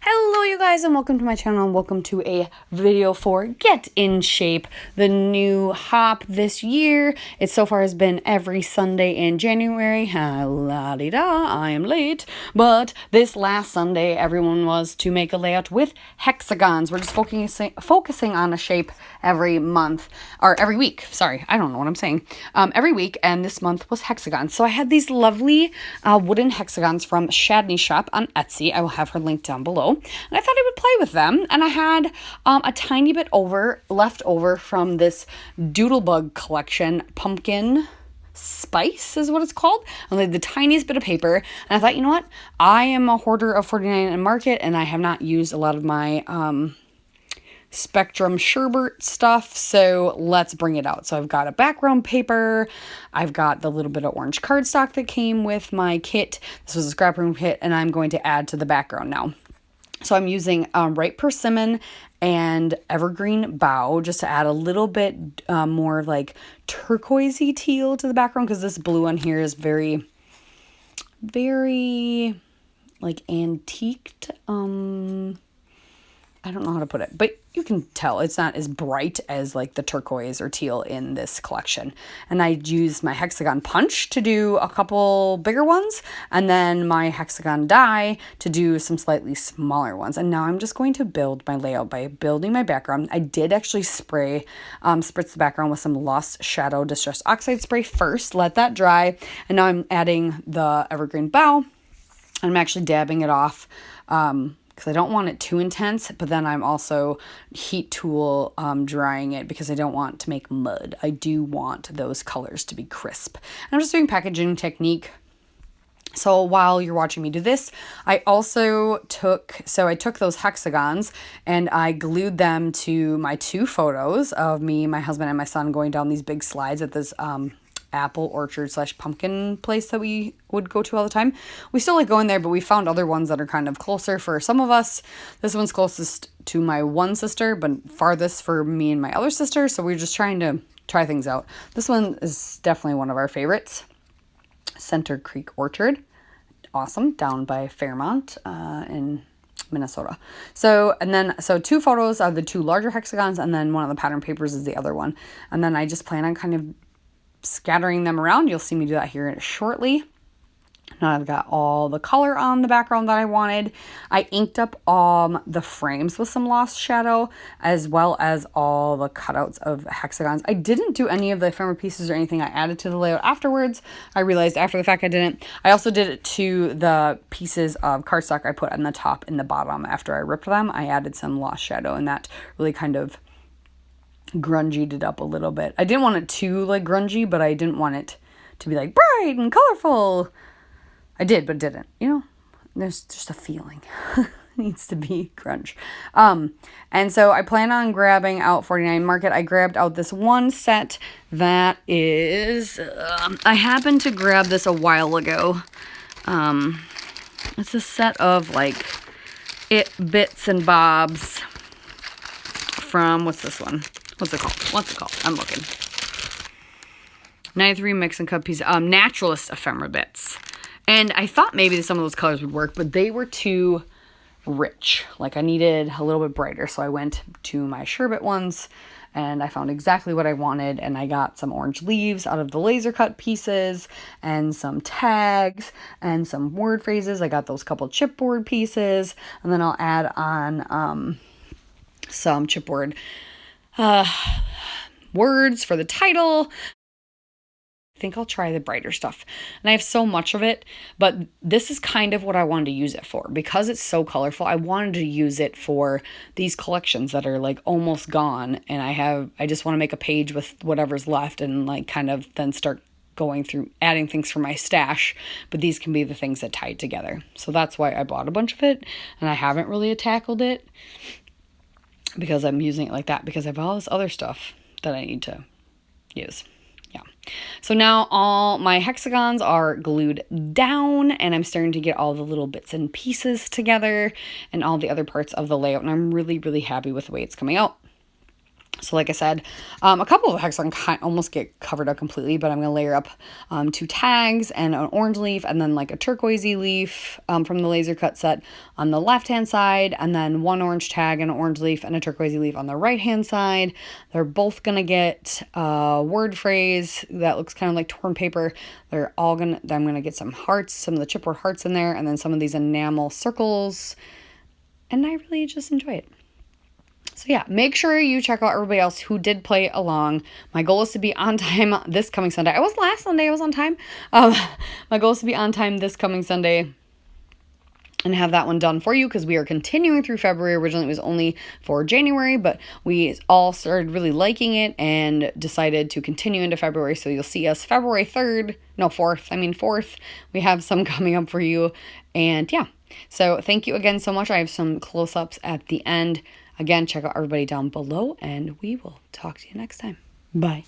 Hello you guys and welcome to my channel and welcome to a video for Get in Shape, the new hop this year. It so far has been every Sunday in January. La-di-da, I am late. But this last Sunday everyone was to make a layout with hexagons. We're just focusing on a shape every month, or every week, sorry, I don't know what I'm saying. Every week, and this month was hexagons. So I had these lovely wooden hexagons from Shadney Shop on Etsy. I will have her link down below. And I thought I would play with them. And I had a tiny bit left over from this Doodlebug collection. Pumpkin Spice is what it's called. I laid the tiniest bit of paper. And I thought, you know what? I am a hoarder of 49 and Market, and I have not used a lot of my Spectrum Sherbert stuff, so let's bring it out. So I've got a background paper, I've got the little bit of orange cardstock that came with my kit. This was a scrapbooking kit, and I'm going to add to the background now. So I'm using Ripe Persimmon and Evergreen Bough just to add a little bit more like turquoisey teal to the background, because this blue on here is very, very like antiqued. I don't know how to put it, but you can tell it's not as bright as like the turquoise or teal in this collection. And I used my hexagon punch to do a couple bigger ones, and then my hexagon die to do some slightly smaller ones. And now I'm just going to build my layout by building my background. I did actually spritz the background with some Lost Shadow Distress Oxide spray first, let that dry, and now I'm adding the Evergreen Bough, and I'm actually dabbing it off because I don't want it too intense, but then I'm also heat tool drying it because I don't want to make mud. I do want those colors to be crisp. And I'm just doing packaging technique. So while you're watching me do this, I also took those hexagons and I glued them to my two photos of me, my husband, and my son going down these big slides at this apple orchard / pumpkin place that we would go to all the time. We still like going there, but we found other ones that are kind of closer for some of us. This one's closest to my one sister, but farthest for me and my other sister. So we're just trying to try things out. This one is definitely one of our favorites. Center Creek Orchard. Awesome. Down by Fairmont in Minnesota. So two photos are the two larger hexagons, and then one of the pattern papers is the other one. And then I just plan on kind of scattering them around. You'll see me do that here shortly. Now I've got all the color on the background that I wanted. I inked up the frames with some Lost Shadow, as well as all the cutouts of hexagons. I didn't do any of the ephemera pieces or anything. I added to the layout afterwards. I realized after the fact I didn't. I also did it to the pieces of cardstock I put on the top and the bottom. After I ripped them, I added some Lost Shadow, and that really kind of grungied it up a little bit. I didn't want it too like grungy, but I didn't want it to be like bright and colorful. I did, but didn't. You know, there's just a feeling. It needs to be grunge. And so I plan on grabbing out 49 Market. I grabbed out this one set that is, I happened to grab this a while ago. It's a set of like bits and bobs from, what's this one? What's it called? I'm looking. 93 mix and cut pieces. Naturalist ephemera bits. And I thought maybe some of those colors would work, but they were too rich. Like I needed a little bit brighter. So I went to my sherbet ones and I found exactly what I wanted. And I got some orange leaves out of the laser cut pieces and some tags and some word phrases. I got those couple chipboard pieces, and then I'll add on some chipboard words for the title. I think I'll try the brighter stuff. And I have so much of it, but this is kind of what I wanted to use it for. Because it's so colorful, I wanted to use it for these collections that are like almost gone. And I just want to make a page with whatever's left and like kind of then start going through adding things for my stash. But these can be the things that tie it together. So that's why I bought a bunch of it. And I haven't really tackled it because I'm using it like that, because I have all this other stuff that I need to use. Yeah. So now all my hexagons are glued down, and I'm starting to get all the little bits and pieces together and all the other parts of the layout. And I'm really, really happy with the way it's coming out. So like I said, a couple of hexagon almost get covered up completely, but I'm going to layer up 2 tags and an orange leaf and then like a turquoisey leaf from the laser cut set on the left hand side, and then 1 orange tag and an orange leaf and a turquoisey leaf on the right hand side. They're both going to get a word phrase that looks kind of like torn paper. I'm going to get some hearts, some of the chipboard hearts in there, and then some of these enamel circles, and I really just enjoy it. So yeah, make sure you check out everybody else who did play along. My goal is to be on time this coming Sunday. I was last Sunday, I was on time. My goal is to be on time this coming Sunday and have that one done for you, because we are continuing through February. Originally it was only for January, but we all started really liking it and decided to continue into February. So you'll see us February 4th. We have some coming up for you. And yeah, so thank you again so much. I have some close-ups at the end. Again, check out everybody down below, and we will talk to you next time. Bye.